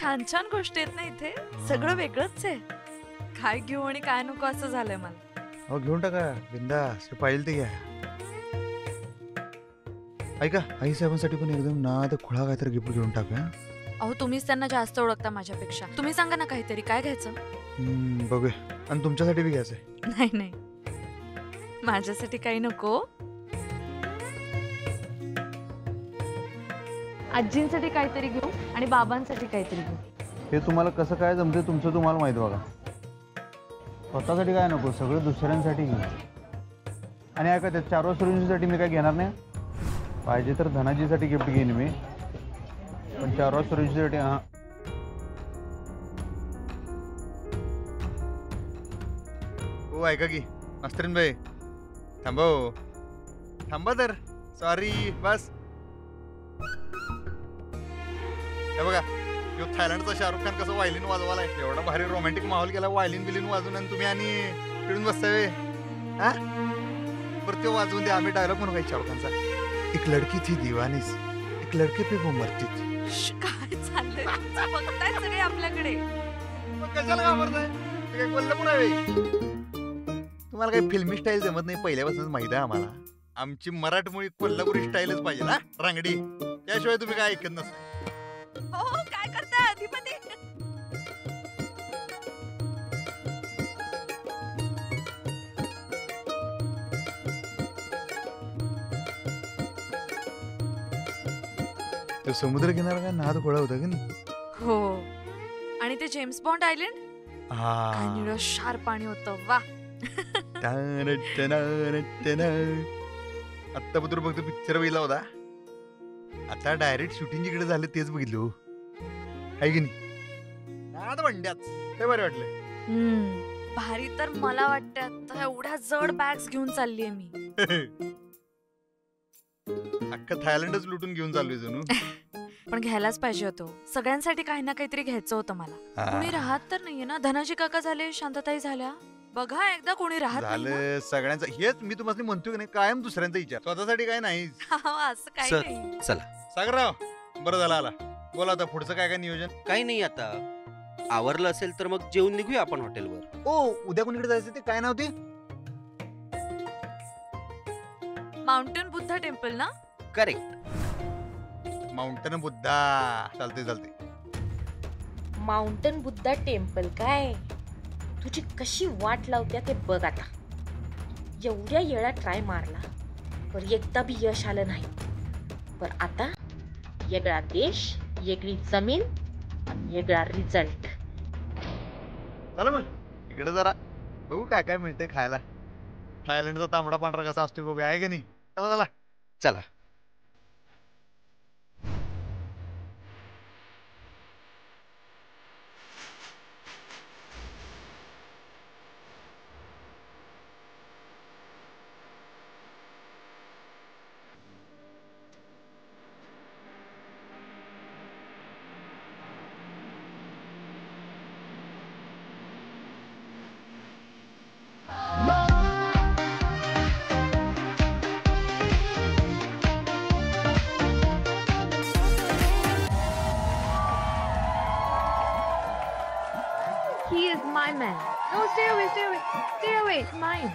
छान छान गोष्टी आहेत ना इथे. सगळं वेगळंच आहे. काय घेऊ आणि काय नको असं झालंय मला. हो घेऊन टाका बिंदास, पाहिजे ते घ्या. ऐका आई साहेबांसाठी पण एकदम नाद खुळा काहीतरी गिफ्ट घेऊन टाका. अहो तुम्हीच त्यांना जास्त ओळखता माझ्यापेक्षा. तुम्ही सांगा ना काहीतरी, काय घ्यायचं? बघूया. आणि तुमच्यासाठी बी घ्यायचंय. नाही नाही, माझ्यासाठी काही नको. आजींसाठी काहीतरी घेऊ आणि बाबांसाठी काहीतरी घेऊ. हे तुम्हाला कसं काय जमते तुमचं तुम्हाला माहित बघा. स्वतःसाठी काय नको, सगळं दुसऱ्यांसाठी घे. आणि ऐका त्या 4 वर्षांसाठी मी काय घेणार नाही. पाहिजे तर धनाजीसाठी गिफ्ट घेईन मी, पण 4 वर्षांसाठी हां. हो ऐका की मास्तरीन भाई, थांबा हो, थांबा तर. सॉरी बस. हे बघा, यो थायलंडचा शाहरुख खान कसं वायलिन वाजवालाय. एवढा भारी रोमॅन्टिक माहोल केला वायलिन बिलिन वाजवून, आणि तुम्ही आणि फिरून बसताय. हा बरं ते वाजवून दे, आम्ही डायलॉग म्हणू काही शाहरुख खानचा. एक लडकी थी दीवानी सी, एक लडके पे वो मरती थी. काय चाललंय? बघताय सगळे आपल्याकडे. मग कशाला घाबरताय? ते काय कोल्हापूर आहे? तुम्हाला काही फिल्मी स्टाईल जमत नाही पहिल्यापासूनच माहिती आहे आम्हाला. आमची मराठमोळी कोल्हापुरी स्टाईलच पाहिजे ना, रांगडी. त्याशिवाय तुम्ही काय ऐकत नसता. हो काय करताय अधिपती? तो समुद्र किनारा काय नाद गोळा होता की नाही. हो, आणि ते जेम्स बॉन्ड आयलंड, काय हा निळं शार पाणी होतं. वा. आत्तापत्र फक्त पिक्चर बघितला होता, आता डायरेक्ट शूटिंग जिकडे झालं तेच बघितलं. आहे की नाही? नाद म्हणण्यात ते बरे वाटले. भारी तर मला वाटतं. आता एवढ्या जड बॅग्स घेऊन चाललीये मी. अख्खं थायलंडच लुटून घेऊन चाललोय जणू. पण घ्यायलाच पाहिजे होतं. सगळ्यांसाठी काही ना काहीतरी घ्यायचं होतं मला. कोणी राहत तर नाहीये ना. धनाजी काका झाले, शांतताई झाल्या. बघा एकदा कोणी राहत नाही ना. झालं सगळ्यांचं. हेच मी तुम्हाला म्हणतोय की नाही, कायम दुसऱ्यांचा विचार, स्वतःसाठी काय नाही. असं काही सर, नाही. चला. सागरराव बरं झालं आला. बोला आता पुढचं काय काय नियोजन. काही नाही, आता आवरलं असेल तर मग जेवून निघूया आपण हॉटेलवर. ओ उद्या कोणीकडे जायचं ते काय नव्हते. माउंटेन बुद्धा टेम्पल ना. करेक्ट. माउंटन बुद्धा. चालते चालते. माउंटन बुद्धा टेम्पल काय? तुझी कशी वाट लावत्या ते बघ आता. एवढ्या वेळा ट्राय मारला पर एकदा बी यश आलं नाही. पर आता वेगळा देश, वेगळी जमीन आणि वेगळा रिझल्ट. चला मग इकडे जरा बघू काय काय मिळते खायला. थायलंडचा तांबडा पांढरा कसा असतो बघूया, आहे का नाही. चला चला. चला. He is my man. No, stay away, stay away, stay away. It's mine.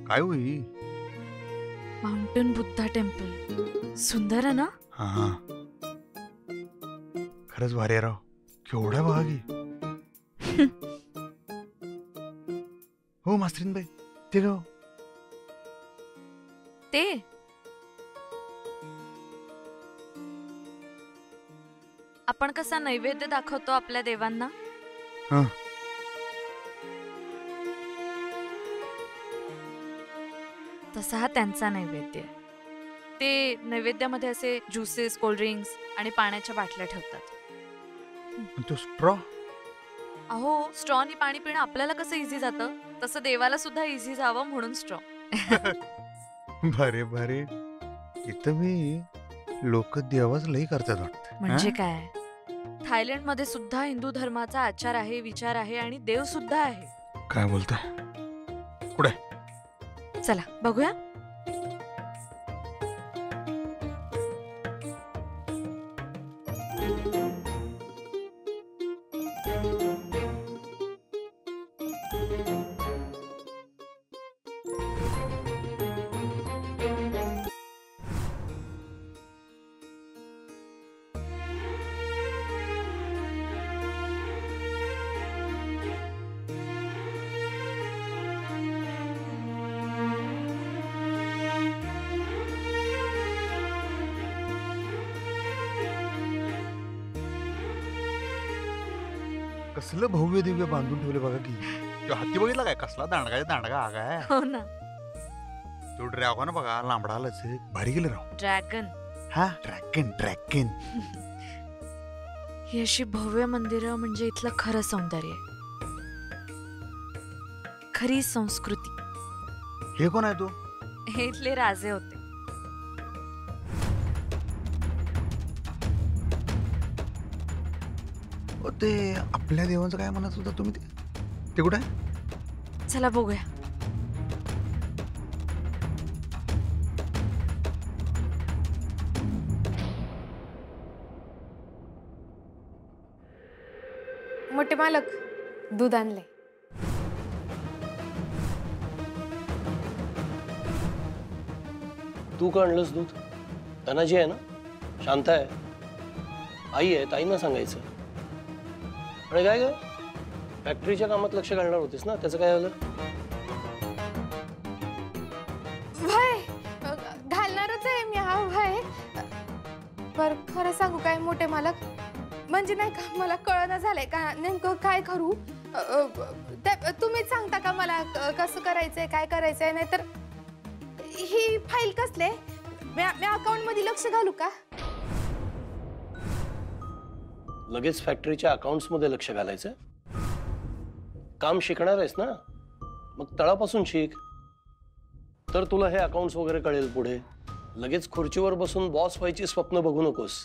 काय होई. माउंटेन बुद्धा टेम्पल सुंदर आहे ना. हा खरंच भारी आहे राव. केवढ्या भागी. हो मास्तरीन बाई ते गाव. ते आपण कसा नैवेद्य दाखवतो आपल्या देवांना, हं. तसा हा त्यांचा नैवेद्य आहे. ते नैवेद्यामध्ये असे ज्युसेस, कोल्ड्रिंक्स आणि पाण्याच्या बाटल्या ठेवतात. तो स्ट्रॉ अहो, स्ट्रॉनी पाणी पिणं आपल्याला कसं इझी जातं, तसं देवाला सुद्धा इझी जावं म्हणून स्ट्रॉ. भारी भारी. इथं मी लोक देवाच लई करतात वाटतं. म्हणजे काय, थायलंड मध्ये सुद्धा हिंदू धर्माचा आचार आहे, विचार आहे आणि देव सुद्धा आहे. काय बोलताय? कुठे? चला बघूया. कसलं भव्य दिव्य बांधून ठेवले बघा की. तो हत्ती बघितला काय? कसला दांडगा आगाय. हो ना, तो ड्रॅगन बघा, लांबडा आलाच भारी गेलं राव. ड्रॅगन. हा, ड्रॅगन. ही अशी भव्य मंदिरं म्हणजे इथलं खरं सौंदर्य, खरी संस्कृती. हे कोण आहे तो? हे इथले राजे होते. ते आपल्या देवांचं काय म्हणत होता तुम्ही? ते कुठे आहे? चला बघूया. मोठे मालक, दूध आणले. तू का आणलंस दूध? धनाजी आहे ना, शांत आहे, आई आहे, ताईंना सांगायचं. आणि काय ग, फॅक्टरीच्या कामात लक्ष घालणार होतीस ना, त्याचं काय झालं? भाई घालणारच आहे मी. हा भाई, पर खरं सांगू काय मोठे मालक, म्हणजे नाही का मला कळना झालंय का नेमकं काय करू. तुम्हीच सांगता का मला कसं करायचंय, काय करायचंय? नाही तर ही फाईल कसले मी अकाउंट मध्ये लक्ष घालू का? लगेच फॅक्टरीच्या अकाउंट्स मध्ये लक्ष घालायचं? काम शिकणार आहेस ना, मग तळापासून शिक, तर तुला हे अकाउंट्स वगैरे कळेल पुढे. लगेच खुर्चीवर बसून बॉस व्हायची स्वप्न बघू नकोस.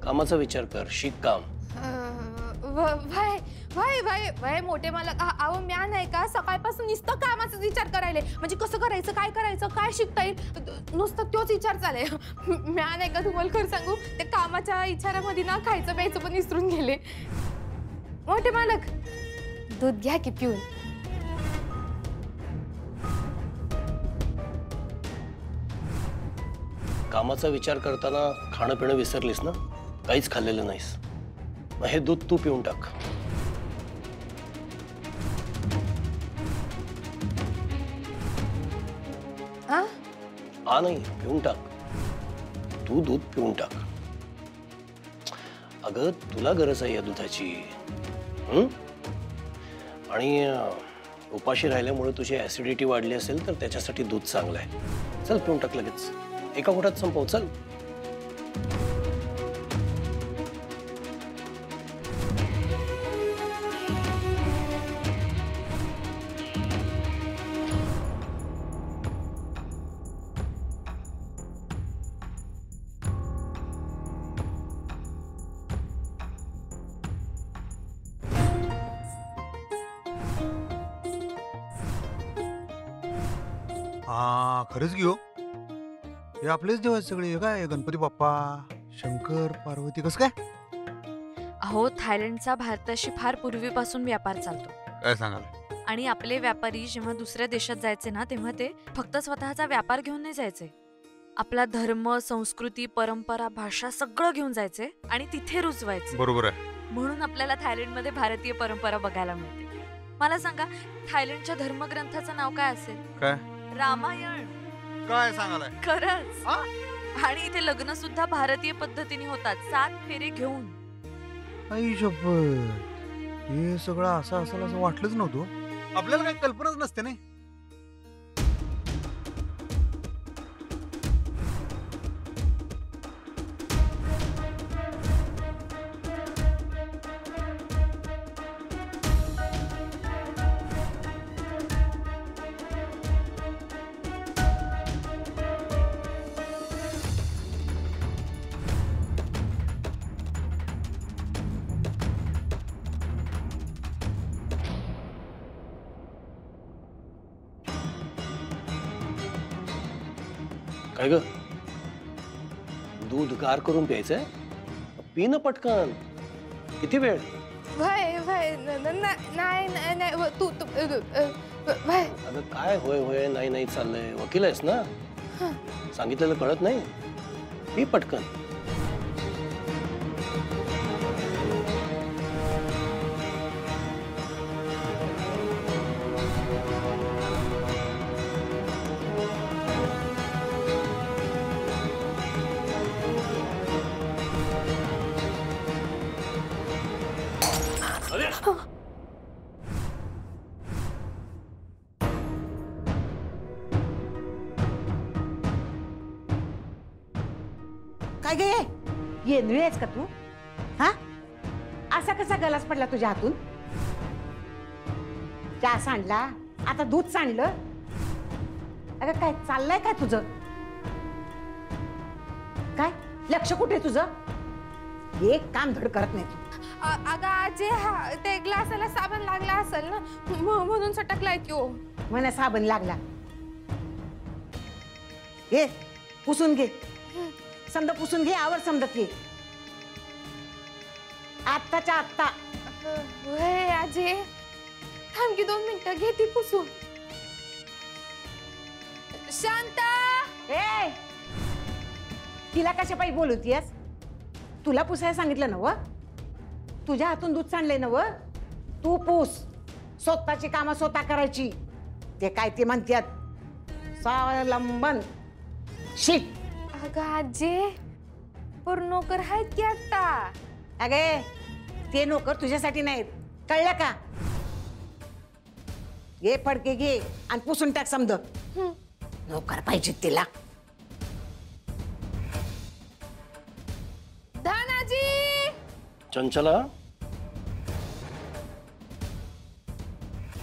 कामाचा विचार कर, शिक काम. भाई भाई भाई भाई मोठे मालक, अहो म्या नाही का सकाळपासून नुसतं कामाचा विचार करायले. म्हणजे कसं करायचं, काय करायचं, काय शिकता येईल, नुसतं तोच विचार चालय. म्या नाही का तुम्हाला खरं सांगू, ते कामाच्या विचारामध्ये ना खायचं प्यायचं पण विसरून गेले. मोठे मालक, दूध घ्या की पिऊन. कामाचा विचार करताना खाणं पिणं विसरलीस ना, काहीच खाल्लेलं नाहीस. मग हे दूध तू पिऊन टाक. हा नाही, पिऊन टाक. तू दूध पिऊन टाक. अगं तुला गरज आहे या दुधाची. आणि उपाशी राहिल्यामुळे तुझी ऍसिडिटी वाढली असेल तर त्याच्यासाठी दूध चांगलं आहे. चल पिऊन टाक लगेच, एका घोटात संपव. चल. हा, खरंच घेऊ. हे आपलेच देव आहेत सगळे. हे काय गणपती बाप्पा, शंकर पार्वती, कसं काय? अहो, थायलंडचा भारताशी फार पूर्वीपासून व्यापार चालतो. काय सांगाल? आणि आपले व्यापारी जेव्हा दुसऱ्या देशात जायचे ना, तेव्हा ते फक्त स्वतःचा व्यापार घेऊन नाही जायचे, आपला धर्म, संस्कृती, परंपरा, भाषा सगळं घेऊन जायचे आणि तिथे रुजवायचे. बरोबर आहे. म्हणून आपल्याला थायलंडमध्ये भारतीय परंपरा बघायला मिळते. मला सांगा, थायलंडच्या धर्मग्रंथाचं नाव काय असेल? काय? रामायण. काय सांगालाय खरंच हा? आणि इथे लग्न सुद्धा भारतीय पद्धतीने होतात 7 फेरे घेऊन. आई शपथ, हे सगळं असं असेल असं वाटलंच नव्हतं. आपल्याला काही कल्पनाच नसते नाही. काय ग, दूध गार करून प्यायचंय? पी ना पटकन. किती वेळ? भाई भाई नाही नाही तू भाई. अगं काय होय होय नाही नाही चाललंय? वकील आहेस ना, सांगितलेलं कळत नाही? पी पटकन. अरे काय गे, येंदळी आहेस का तू? हा, असा कसा गलास पडला तुझ्या हातून? चहा सांडला, आता दूध सांडलं. अगं काय चाललंय काय तुझं? काय लक्ष कुठे तुझं? एक काम धड करत नाही तू. अगं आजी ते ग्लासाला साबण लागला असेल ना, म्हणून सटकलाय त्यो. मला साबण लागला. घे पुसून घे, समजा पुसून घे, आवर समजत घे आत्ताच्या आत्ता. होय आजी, थांब की 2 मिनिटं, घे ती पुसून. शांता, ए तिला कशा पायी बोलवतीयस? तुला पुसायला सांगितलं ना व? तुझ्या हातून दूध सांडलंय ना व? तू पूस. स्वतःची कामं स्वतः करायची. ते काय ते म्हणतात स्वावलंबन. शिक. अगं आजी, पर नोकर आहेत की आता. अगे ते नोकर तुझ्यासाठी नाहीत, कळलं का? घे फडके घे आणि पुसून टाक समज. नोकर पाहिजे तिला. धनाजी, चंचला,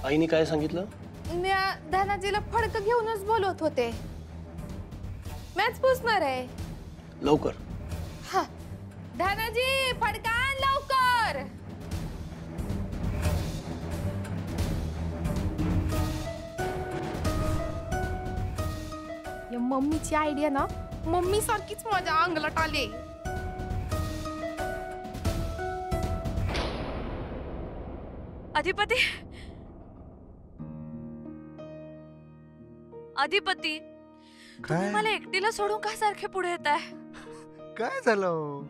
आईने काय सांगितलं? मी धनाजीला फडक घेऊनच बोलवत होते. मॅच पुसणार आहे. लवकर. हा, धनाजी फडका आण लवकर. या मम्मीची आयडिया ना, मम्मी सारखीच माझ्या अंगलट आली. अधिपती, अधिपती, तुम्ही मला एकटीला सोडून का सारखे पुढे येत आहे? काय झालं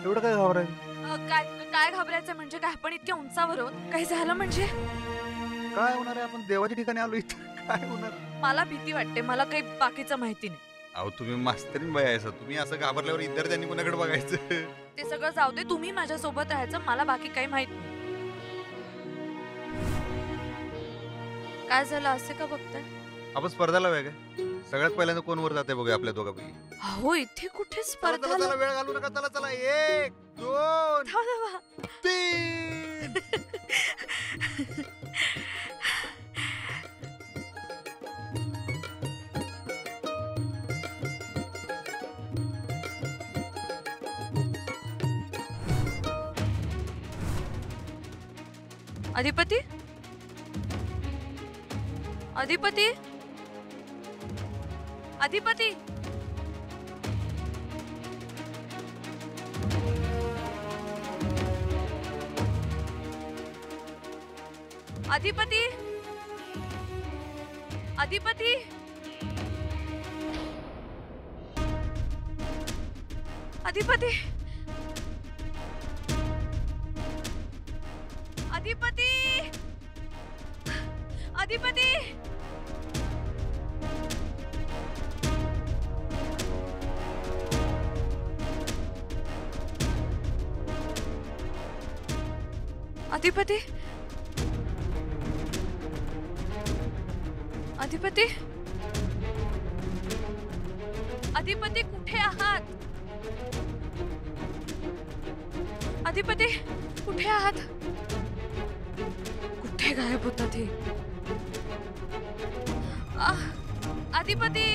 एवढं काय घाबरायचं? काय काय घाबरायचं म्हणजे काय? आपण इतक्या उंचावर आहोत, काही झालं म्हणजे? काय होणार आहे? आपण देवाच्या ठिकाणी आलो इथं, काय होणार? मला भीती वाटते, मला काही बाकीचं माहिती नाही. अहो तुम्ही मास्तरीन बाई आहे, तुम्ही असं घाबरल्यावर इतर त्यांनी कोणाकडे बघायचं? ते सगळं जाऊ दे, तुम्ही माझ्या सोबत राहायचं, मला बाकी काही माहित नाही. काय झालं असे का बघताय? आपण स्पर्धाला वेग आहे. सगळ्यात पहिल्यांदा कोण वर जाते बघूया आपल्या दोघांपैकी. हो, इथे कुठे चला स्पर्धा? चला, वेळ घालू नका. चला चला, 1 2 थांबा. 3. अधिपती, अधिपती, अधिपती, अधिपती, अधिपती, अधिपती, अधिपती, अधिपती, अधिपती अधिपती अधिपती कुठे आहात? अधिपती कुठे आहात? कुठे गायब होतात हे? अधिपती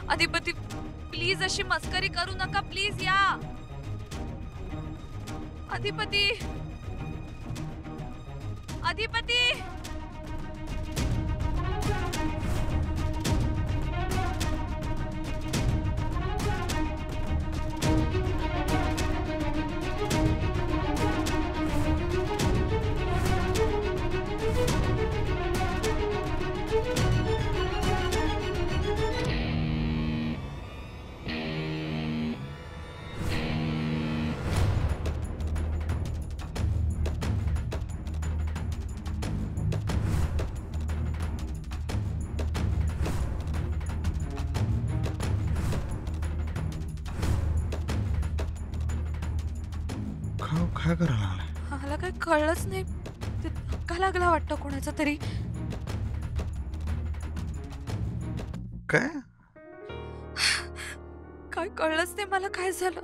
अधिपती प्लीज अशी मस्करी करू नका, प्लीज या. अधिपती अधिपती काय करायला लागलाय? मला काही कळलंच नाही. ते धक्का लागला वाटतं कोणाचा तरी. काय काय कळलंच नाही मला काय झालं.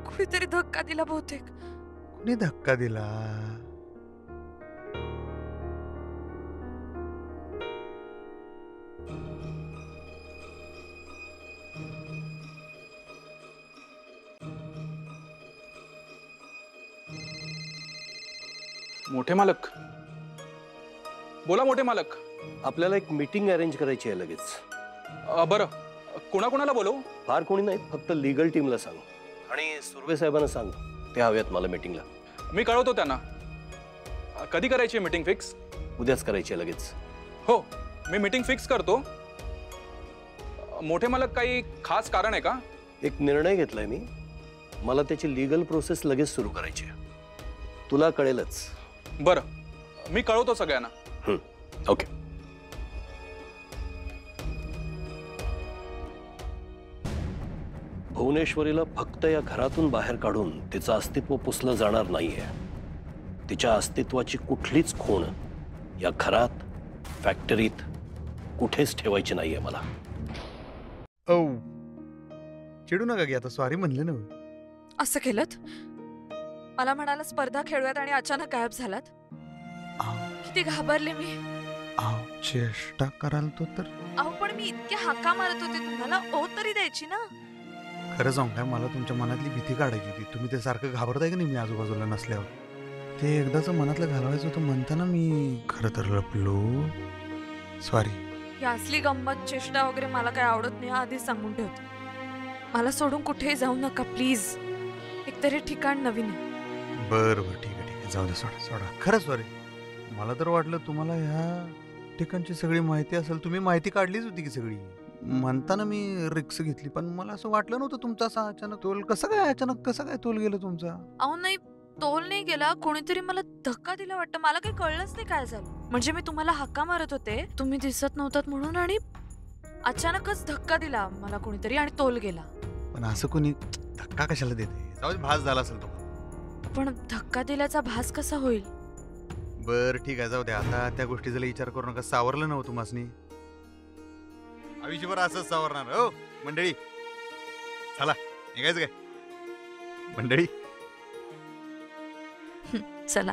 कुणीतरी धक्का दिला बहुतेक. कोणी धक्का दिला? मोठे मालक बोला. मोठे मालक आपल्याला एक मीटिंग अरेंज करायची आहे लगेच. बरं कोणाकोणाला बोलवू? फार कोणी नाही, फक्त लीगल टीमला सांग आणि सुर्वे साहेबांना सांग, ते हवेत मला मीटिंगला. मी कळवतो त्यांना. कधी करायची मीटिंग फिक्स? उद्याच करायची आहे लगेच. हो मी मीटिंग फिक्स करतो. मोठे मालक काही खास कारण आहे का? एक निर्णय घेतलाय मी, मला त्याची लीगल प्रोसेस लगेच सुरू करायची आहे. तुला कळेलच. बरं मी कळवतो सगळ्यांना. ओके. भुवनेश्वरीला फक्त या घरातून बाहेर काढून तिचं अस्तित्व पुसलं जाणार नाहीये. तिच्या अस्तित्वाची कुठलीच खूण या घरात, फॅक्टरीत कुठेच ठेवायची नाहीये मला. औ चिडू नका की, आता सॉरी म्हणले ना. असं केलंत? मला म्हणाला स्पर्धा खेळूयात आणि अचानक गायब झालात. किती घाबरले मी. चेष्टा कराल तो तर. अहो पण मी इतके हाका मारत होते तुम्हाला, ओ तरी द्यायची ना. खरं सांग काय, मला तुमच्या मनातली भीती काढायची होती. तुम्ही ते सारखं घाबरताय की नाही मी आजूबाजूला नसल्यावर. ते एकदाच मनातलं घालवायचं होतं म्हणताना मी खरं तर लपलो. सॉरी. ही असली गंमत चेष्टा वगैरे मला काय आवडत नाही, आधीच सांगून ठेवते. मला सोडून कुठेही जाऊ नका प्लीज. एकतरी ठिकाण नवीन आहे. बरं ठीक आहे जाऊ दे, सोडा. खरं सॉरी. मला तर वाटलं तुम्हाला ह्या ठिकाणची सगळी माहिती असेल. तुम्ही माहिती काढलीच होती की सगळी. म्हणताना मी रिक्स घेतली, पण मला असं वाटलं नव्हतं तुमचा असा अचानक तोल. कसं काय तोल गेलं तुमचा? अहो नाही, तोल नाही गेला. कोणीतरी मला धक्का दिला वाटतं. मला काही कळलंच नाही काय झालं. म्हणजे मी तुम्हाला हक्का मारत होते, तुम्ही दिसत नव्हतात म्हणून, आणि अचानकच धक्का दिला मला कोणीतरी आणि तोल गेला. पण असं कोणी धक्का कशाला देते? जाऊ दे, भास झाला असेल तो. पण धक्का दिल्याचा भास कसा होईल? बर ठीक आहे, जाऊ दे. आता त्या गोष्टीचा विचार करू नका. सावरलं नव्हतं तुम्हासनी. आयुष्यभर असंच सावरणार हो मंडळी. चला निघायचं काय मंडळी? चला.